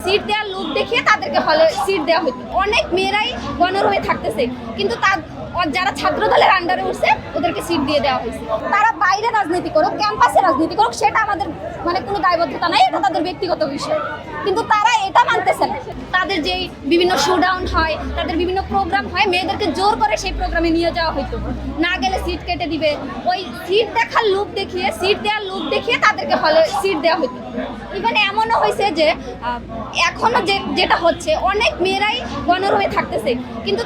Seat দেওয়ার লোক দেখিয়ে তাদেরকে হলে সিট দেওয়া হতো। অনেক মেয়েরাই গণরুমে থাকতেছে, কিন্তু যারা ছাত্র দলের আন্ডারে উঠছে ওদেরকে সিট দিয়ে দেওয়া হয়েছে। তারা বাইরে রাজনীতি করুক, ক্যাম্পাসে রাজনীতি করুক, সেটা আমাদের মানে কোনো দায়বদ্ধতা নাই, এটা তাদের ব্যক্তিগত বিষয়। কিন্তু তারা এটা মানতেছে না। তাদের যেই বিভিন্ন শোডাউন হয়, তাদের বিভিন্ন প্রোগ্রাম হয়, মেয়েদেরকে জোর করে সেই প্রোগ্রামে নিয়ে যাওয়া হতো। না গেলে সিট কেটে দিবে, ওই সিট দেখার লোক দেখিয়ে, সিট দেওয়ার লোক দেখিয়ে তাদেরকে হলে সিট দেওয়া হতো। ইভেন এমনও হয়েছে যে এখনো যেটা হচ্ছে, অনেক মেয়েরাই গণরুমে থাকতেছে, কিন্তু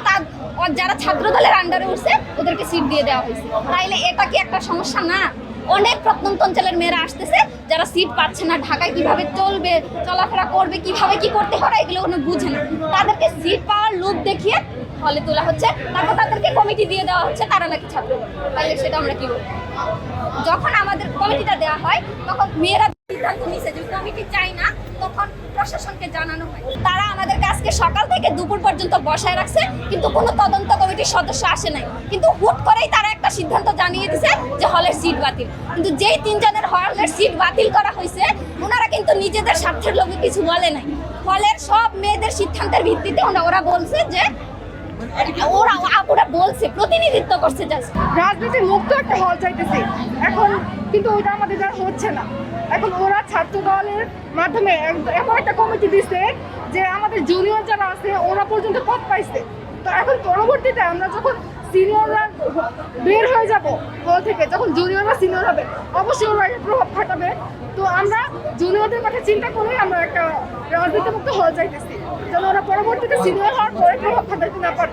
যারা ছাত্র দলের আন্ডারে উঠছে ওদেরকে সিট দিয়ে দেওয়া হয়েছে। তাইলে এটা কি একটা সমস্যা না? অনেক প্রত্যন্ত অঞ্চলের মেয়েরা আসতেছে, যারা সিট পাচ্ছে না, ঢাকায় কিভাবে চলবে, চলাফেরা করবে, কিভাবে কি করতে হবে এগুলো কোনো বুঝে না। তাদেরকে সিট পাওয়ার লোক দেখিয়ে হলে তোলা হচ্ছে, তারপর তাদেরকে কমিটি দিয়ে দেওয়া হচ্ছে, তারা নাকি ছাত্র। তাইলে সেটা আমরা কি বলবো? যখন আমাদের কমিটিটা দেওয়া হয় তখন মেয়েরা সিদ্ধান্ত নিছে যে কমিটি চাই না, তখন প্রশাসনকে জানানো হয়। তারা আমাদের কাজকে সকাল থেকে দুপুর পর্যন্ত বসায় রাখছে, কিন্তু কোনো তদন্ত কমিটির সদস্য আসে নাই। কিন্তু হুট করেই তারা একটা সিদ্ধান্ত জানিয়ে দিছে যে হলের সিট বাতিল। কিন্তু যেই 3 জনের হলের সিট বাতিল করা হয়েছে, ওনারা কিন্তু নিজেদের স্বার্থের লোকে কিছু বলে নাই। হলের সব মেয়েদের সিদ্ধান্তের ভিত্তিতে ওরা বলছে যে ওরা বলছে, প্রতিনিধিত্ব করছে। রাজনীতি মুক্ত একটা হল চাইতেছি এখন, কিন্তু ওইটা আমাদের দ্বারা হচ্ছে না। এখন ওরা ছাত্র দলের মাধ্যমে এমন একটা কমিটি দিচ্ছে যে আমাদের জুনিয়র যারা আছে ওরা পর্যন্ত পদ পাইছে। তো এখন পরবর্তীতে আমরা যখন সিনিয়ররা বের হয়ে যাব হল থেকে, যখন জুনিয়ররা সিনিয়র হবে, অবশ্যই ওরা একটা প্রভাব খাটাবে। তো আমরা জুনিয়রদের কথা চিন্তা করে আমরা একটা রাজনীতি মুক্ত হল চাইতেছি, যেন ওরা পরবর্তীতে সিনিয়র হওয়ার পরে প্রভাব খাটাতে না পারে।